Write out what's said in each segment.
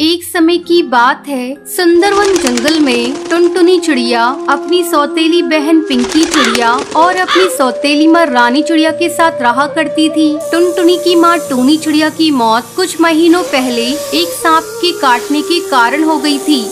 एक समय की बात है, सुंदरवन जंगल में टुनटुनी चिड़िया अपनी सौतेली बहन पिंकी चिड़िया और अपनी सौतेली माँ रानी चिड़िया के साथ रहा करती थी। टुनटुनी की माँ टूनी चिड़िया की मौत कुछ महीनों पहले एक सांप के काटने के कारण हो गई थी।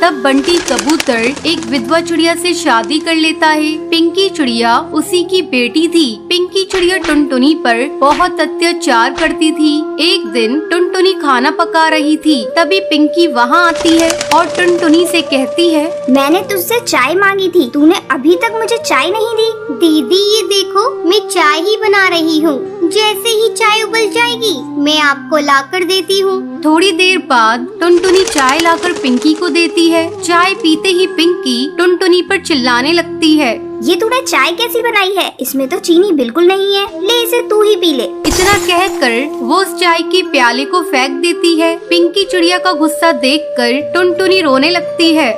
तब बंटी कबूतर एक विधवा चिड़िया से शादी कर लेता है। पिंकी चिड़िया उसी की बेटी थी। पिंकी चिड़िया टुनटुनी पर बहुत अत्याचार करती थी। एक दिन टुनटुनी खाना पका रही थी, तभी पिंकी वहाँ आती है और टुनटुनी से कहती है, मैंने तुझसे चाय मांगी थी, तूने अभी तक मुझे चाय नहीं दी। दीदी ये देखो, मैं चाय ही बना रही हूँ। जैसे ही चाय उबल जाएगी मैं आपको लाकर देती हूँ। थोड़ी देर बाद टुनटुनी चाय लाकर पिंकी को देती है। चाय पीते ही पिंकी टुनटुनी पर चिल्लाने लगती है, ये तूने चाय कैसी बनाई है? इसमें तो चीनी बिल्कुल नहीं है, ले इसे तू ही पी ले। इतना कहकर वो उस चाय के प्याले को फेंक देती है। पिंकी चिड़िया का गुस्सा देखकर टुनटुनी रोने लगती है।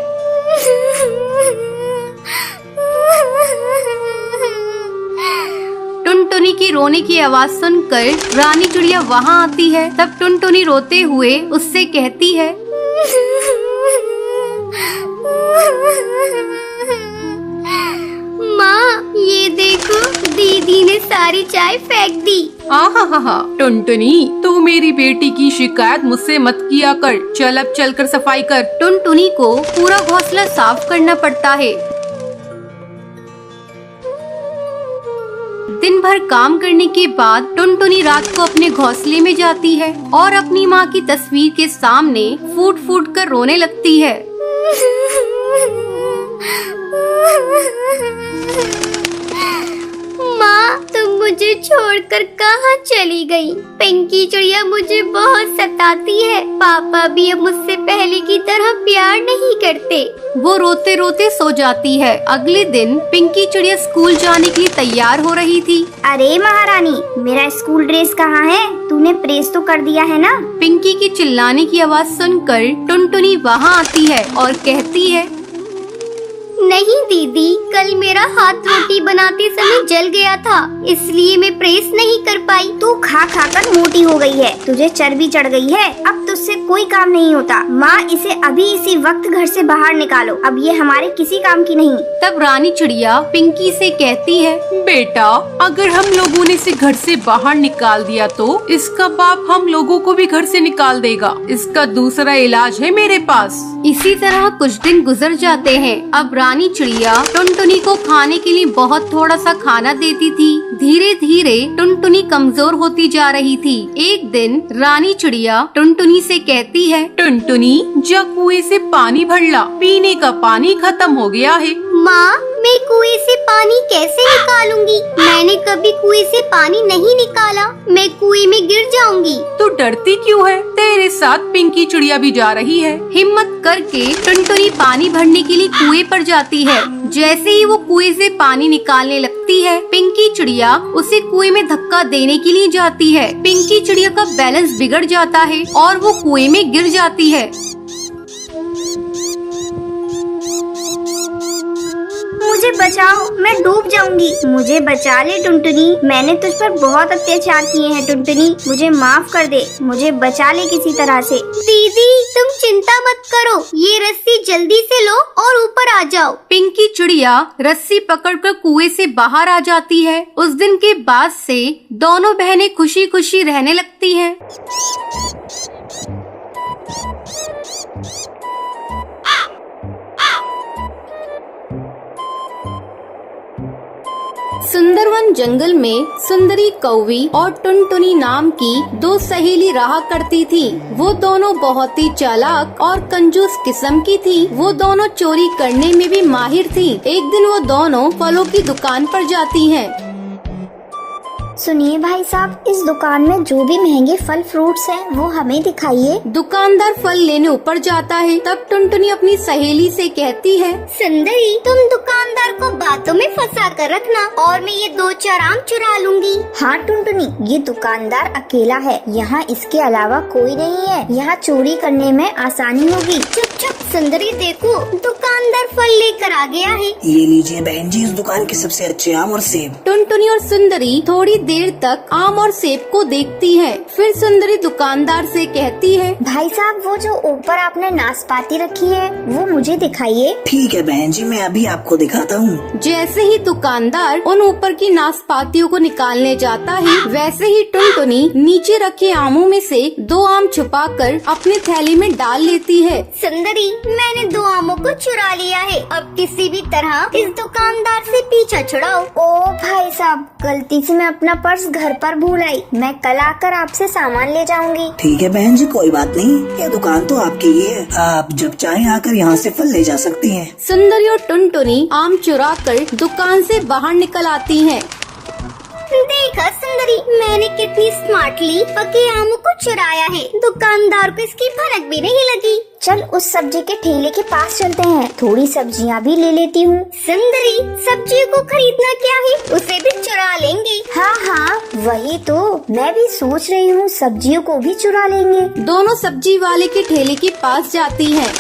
टुनटुनी की रोने की आवाज सुनकर रानी चिड़िया वहाँ आती है। तब टुनटुनी रोते हुए उससे कहती है, माँ ये देखो, दीदी ने सारी चाय फेंक दी। आहा, टुनटुनी तू मेरी बेटी की शिकायत मुझसे मत किया कर। चल अब चलकर सफाई कर। टुनटुनी को पूरा घोंसला साफ करना पड़ता है। दिन भर काम करने के बाद टुनटुनी रात को अपने घोंसले में जाती है और अपनी माँ की तस्वीर के सामने फूट फूट कर रोने लगती है। माँ तुम मुझे छोड़कर कहाँ चली गई? पिंकी चिड़िया मुझे बहुत सताती है। पापा भी अब मुझसे पहले की तरह प्यार नहीं करते। वो रोते रोते सो जाती है। अगले दिन पिंकी चिड़िया स्कूल जाने के लिए तैयार हो रही थी। अरे महारानी, मेरा स्कूल ड्रेस कहाँ है? तूने प्रेस तो कर दिया है ना? पिंकी की चिल्लाने की आवाज सुनकर टुनटुनी वहाँ आती है और कहती है, नहीं दीदी, कल मेरा हाथ रोटी बनाते समय जल गया था, इसलिए मैं प्रेस नहीं कर पाई। तू खा खा कर मोटी हो गई है, तुझे चर्बी चढ़ गई है, अब तुझसे कोई काम नहीं होता। माँ इसे अभी इसी वक्त घर से बाहर निकालो, अब ये हमारे किसी काम की नहीं। तब रानी चिड़िया पिंकी से कहती है, बेटा अगर हम लोगों ने इसे घर से बाहर निकाल दिया तो इसका बाप हम लोगों को भी घर से निकाल देगा। इसका दूसरा इलाज है मेरे पास। इसी तरह कुछ दिन गुजर जाते हैं। अब रानी चिड़िया टुनटुनी को खाने के लिए बहुत थोड़ा सा खाना देती थी। धीरे धीरे टुनटुनी कमजोर होती जा रही थी। एक दिन रानी चिड़िया टुनटुनी से कहती है, टुनटुनी जा कुएं से पानी भर ला, पीने का पानी खत्म हो गया है। माँ मैं कुएं से पानी कैसे निकालूंगी? मैंने कभी कुएं से पानी नहीं निकाला, मैं कुएं में गिर जाऊंगी। तू डरती क्यों है? तेरे साथ पिंकी चिड़िया भी जा रही है। हिम्मत करके टुनटुनी पानी भरने के लिए कुएं पर जाती है। जैसे ही वो कुएं से पानी निकालने लगती है, पिंकी चिड़िया उसे कुएं में धक्का देने के लिए जाती है। पिंकी चिड़िया का बैलेंस बिगड़ जाता है और वो कुएं में गिर जाती है। मुझे बचाओ, मैं डूब जाऊंगी। मुझे बचा ले टुनटुनी, मैंने तुझ पर बहुत अत्याचार किए हैं टुनटुनी, मुझे माफ कर दे, मुझे बचा ले किसी तरह से। दीदी तुम चिंता मत करो, ये रस्सी जल्दी से लो और ऊपर आ जाओ। पिंकी चिड़िया रस्सी पकड़कर कुएं से बाहर आ जाती है। उस दिन के बाद से दोनों बहनें खुशी खुशी रहने लगती हैं। सुंदरवन जंगल में सुंदरी कौवी और टुनटुनी नाम की दो सहेली रहा करती थी। वो दोनों बहुत ही चालाक और कंजूस किस्म की थी। वो दोनों चोरी करने में भी माहिर थी। एक दिन वो दोनों फलों की दुकान पर जाती हैं। सुनिए भाई साहब, इस दुकान में जो भी महंगे फल फ्रूट्स हैं वो हमें दिखाइए। दुकानदार फल लेने ऊपर जाता है। तब टुनटुनी अपनी सहेली से कहती है, सुंदरी तुम दुकानदार को बातों में फंसा कर रखना और मैं ये 2-4 आम चुरा लूंगी। हाँ टुनटुनी, ये दुकानदार अकेला है, यहाँ इसके अलावा कोई नहीं है, यहाँ चोरी करने में आसानी होगी। चुप चुप सुंदरी, देखो दुकानदार फल लेकर आ गया है। ये लीजिए बहन जी, इस दुकान के सबसे अच्छे आम और सेब। टुनटुनी और सुंदरी थोड़ी देर तक आम और सेब को देखती है। फिर सुंदरी दुकानदार से कहती है, भाई साहब, वो जो ऊपर आपने नाशपाती रखी है वो मुझे दिखाइए। ठीक है बहन जी, मैं अभी आपको दिखाता हूँ। जैसे ही दुकानदार उन ऊपर की नाशपातियों को निकालने जाता है, वैसे ही टुनटुनी नीचे रखे आमों में से 2 आम छुपाकर अपने थैली में डाल लेती है। सुंदरी, मैंने 2 आमों को चुरा लिया है। अब किसी भी तरह इस दुकानदार से पीछा छुड़ाओ। ओ भाई साहब, गलती से मैं अपना पर्स घर पर भूल आई, मैं कल आकर आपसे सामान ले जाऊंगी। ठीक है बहन जी, कोई बात नहीं, ये दुकान तो आपकी ही है, आप जब चाहें आकर यहाँ से फल ले जा सकती हैं। सुंदरी और टुनटुनी आम चुराकर दुकान से बाहर निकल आती हैं। देखा सुंदरी, मैंने कितनी स्मार्टली पके आमों को चुराया है, दुकानदार को इसकी भनक भी नहीं लगी। चल उस सब्जी के ठेले के पास चलते हैं, थोड़ी सब्जियाँ भी ले लेती हूँ। सुंदरी, सब्जियों को खरीदना क्या है, उसे भी चुरा लेंगे। हाँ हाँ, वही तो मैं भी सोच रही हूँ, सब्जियों को भी चुरा लेंगे। दोनों सब्जी वाले के ठेले के पास जाती हैं।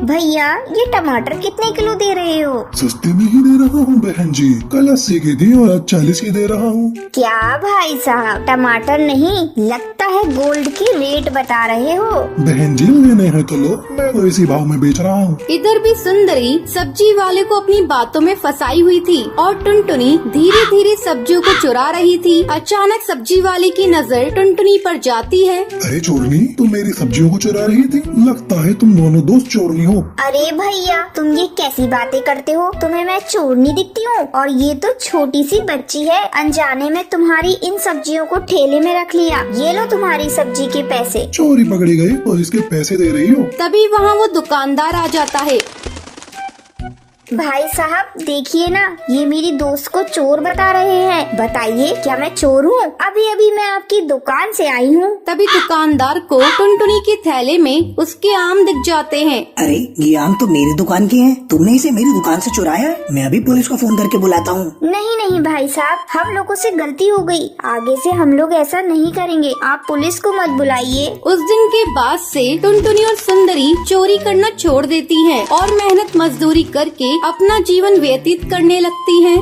भैया, ये टमाटर कितने किलो दे रहे हो? सस्ते में ही दे रहा हूँ बहन जी, कल 80 की थी और आज 40 की दे रहा हूँ। क्या भाई साहब, टमाटर नहीं, लगता है गोल्ड की रेट बता रहे हो। बहन जी, लेने हैं तो लो, मैं तो इसी भाव में बेच रहा हूँ। इधर भी सुंदरी सब्जी वाले को अपनी बातों में फंसाई हुई थी और टुनटुनी धीरे धीरे सब्जियों को चुरा रही थी। अचानक सब्जी वाले की नजर टुनटुनी पर जाती है। अरे चोरनी, तुम मेरी सब्जियों को चुरा रही थी, लगता है तुम दोनों दोस्त चोरनी हो। अरे भैया, तुम ये कैसी बातें करते हो, तुम्हें मैं चोरनी दिखती हूँ? और ये तो छोटी सी बच्ची है, अनजाने में तुम्हारी इन सब्जियों को ठेले में रख लिया, ये लो तुम्हारी सब्जी के पैसे। चोरी पकड़ी गई और इसके पैसे दे रही हो। तभी वहाँ वो दुकानदार आ जाता है। भाई साहब देखिए ना, ये मेरी दोस्त को चोर बता रहे हैं, बताइए क्या मैं चोर हूँ? अभी अभी मैं आपकी दुकान से आई हूँ। तभी दुकानदार को टुनटुनी के थैले में उसके आम दिख जाते हैं। अरे ये आम तो मेरी दुकान के हैं, तुमने इसे मेरी दुकान से चुराया है? मैं अभी पुलिस को फोन करके बुलाता हूँ। नहीं नहीं भाई साहब, हम लोगों से गलती हो गई, आगे से हम लोग ऐसा नहीं करेंगे, आप पुलिस को मत बुलाइए। उस दिन के बाद से टुनटुनी और सुंदरी चोरी करना छोड़ देती हैं और मेहनत मजदूरी करके अपना जीवन व्यतीत करने लगती हैं।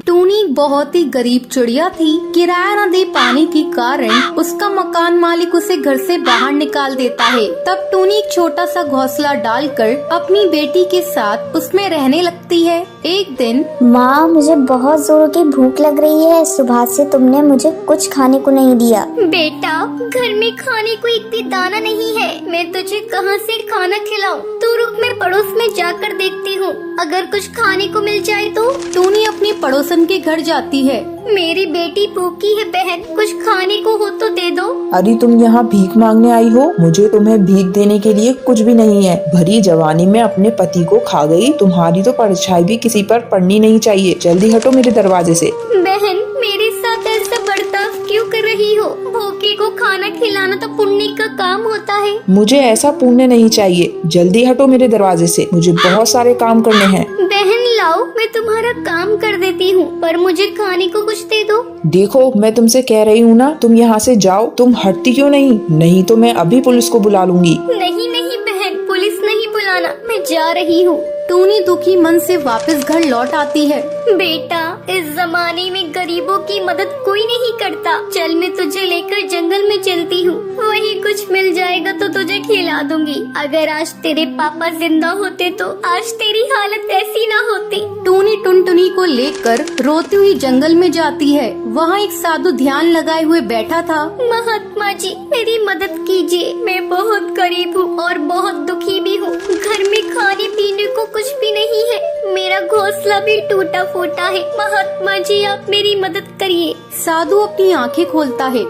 टूनी बहुत ही गरीब चिड़िया थी। किराया न दे पाने के कारण उसका मकान मालिक उसे घर से बाहर निकाल देता है। तब टूनी एक छोटा सा घोंसला डालकर अपनी बेटी के साथ उसमें रहने लगती है। एक दिन, माँ, मुझे बहुत जोर की भूख लग रही है, सुबह से तुमने मुझे कुछ खाने को नहीं दिया। बेटा, घर में खाने को एक भी दाना नहीं है, मैं तुझे कहाँ से खाना खिलाऊं? तू रुक, मैं पड़ोस में जाकर देखती हूँ, अगर कुछ खाने को मिल जाए तो। टूनी अपनी पड़ोसन के घर जाती है। मेरी बेटी भूखी है बहन, कुछ खाने को हो तो दे दो। अरे तुम यहाँ भीख मांगने आई हो? मुझे तुम्हें भीख देने के लिए कुछ भी नहीं है। भरी जवानी में अपने पति को खा गई, तुम्हारी तो परछाई भी किसी पर पड़नी नहीं चाहिए। जल्दी हटो मेरे दरवाजे से। बहन, मेरे साथ ऐसा बर्ताव क्यों कर रही हो? भूखे को खाना खिलाना तो पुण्य का काम होता है। मुझे ऐसा पुण्य नहीं चाहिए, जल्दी हटो मेरे दरवाजे से, मुझे बहुत सारे काम करने हैं। बहन लाओ, मैं तुम्हारा काम कर देती हूँ, पर मुझे खाने को कुछ दे दो। देखो, मैं तुमसे कह रही हूँ ना, तुम यहाँ से जाओ। तुम हटती क्यों नहीं? नहीं तो मैं अभी पुलिस को बुला लूंगी। नहीं नहीं बहन, पुलिस नहीं बुलाना, मैं जा रही हूँ। टूनी दुखी मन से वापस घर लौट आती है। बेटा, इस जमाने में गरीबों की मदद कोई नहीं करता। चल, मैं तुझे लेकर जंगल में चलती हूँ, वहीं कुछ मिल जाएगा तो तुझे खिला दूंगी। अगर आज तेरे पापा जिंदा होते तो आज तेरी हालत ऐसी ना होती। टूनी टुनटुनी को लेकर रोती हुई जंगल में जाती है। वहाँ एक साधु ध्यान लगाए हुए बैठा था। महात्मा जी, मेरी मदद कीजिए, मैं बहुत गरीब हूँ और बहुत दुखी भी हूँ। घर में खाने पीने को कुछ भी नहीं है, मेरा घोंसला भी टूटा फूटा है। महात्मा जी, आप मेरी मदद करिए। साधु अपनी आंखें खोलता है।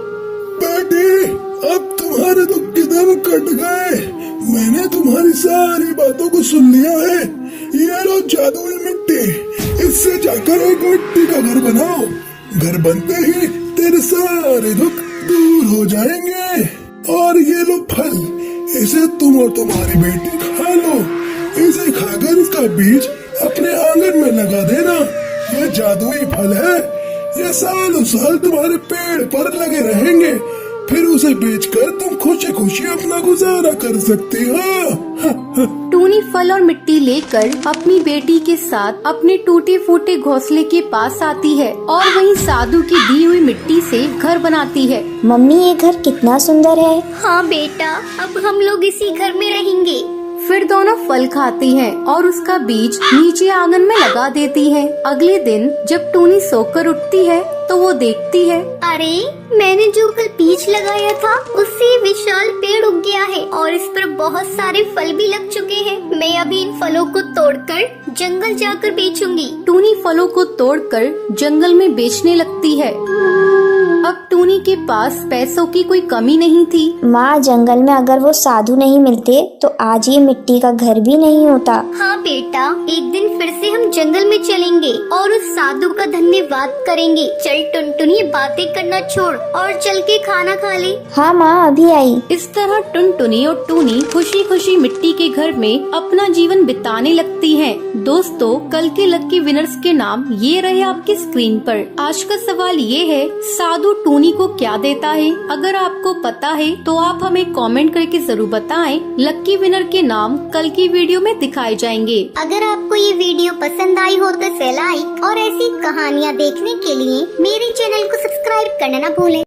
बेटी, अब तुम्हारे तो किधर कट गए? मैंने तुम्हारी सारी बातों को सुन लिया है। ये लो जादुई मिट्टी, इससे जाकर एक मिट्टी का घर बनाओ। घर बनते ही तेरे सारे दुख दूर हो जाएंगे। और ये लो फल, इसे तुम और तुम्हारी बेटी खा लो। इसे खाकर इसका बीज अपने आंगन में लगा देना। ये जादुई फल है, ये सालों साल तुम्हारे पेड़ पर लगे रहेंगे। फिर उसे बेचकर तुम खुशी खुशी अपना गुजारा कर सकती हो। टूनी फल और मिट्टी लेकर अपनी बेटी के साथ अपने टूटे फूटे घोंसले के पास आती है और वहीं साधु की दी हुई मिट्टी से घर बनाती है। मम्मी ये घर कितना सुंदर है। हाँ बेटा, अब हम लोग इसी घर में रहेंगे। फिर दोनों फल खाती हैं और उसका बीज नीचे आंगन में लगा देती हैं। अगले दिन जब टूनी सोकर उठती है तो वो देखती है, अरे मैंने जो कल बीज लगाया था उससे विशाल पेड़ उग गया है और इस पर बहुत सारे फल भी लग चुके हैं। मैं अभी इन फलों को तोड़कर जंगल जाकर बेचूंगी। टूनी फलों को तोड़कर जंगल में बेचने लगती है। अब टूनी के पास पैसों की कोई कमी नहीं थी। माँ, जंगल में अगर वो साधु नहीं मिलते तो आज ये मिट्टी का घर भी नहीं होता। हाँ बेटा, एक दिन फिर से हम जंगल में चलेंगे और उस साधु का धन्यवाद करेंगे। चल टुनटुनी, बातें करना छोड़ और चल के खाना खा ले। हाँ माँ, अभी आई। इस तरह टुनटुनी और टूनी खुशी खुशी मिट्टी के घर में अपना जीवन बिताने लगती हैं। दोस्तों, कल के लकी विनर्स के नाम ये रहे आपकी स्क्रीन पर। आज का सवाल ये है, साधु टूनी को क्या देता है? अगर आपको पता है तो आप हमें कमेंट करके जरूर बताएं। लकी विनर के नाम कल की वीडियो में दिखाए जाएंगे। अगर आपको ये वीडियो पसंद आई हो तो इसे लाइक और ऐसी कहानियाँ देखने के लिए मेरे चैनल को सब्सक्राइब करना ना भूलें।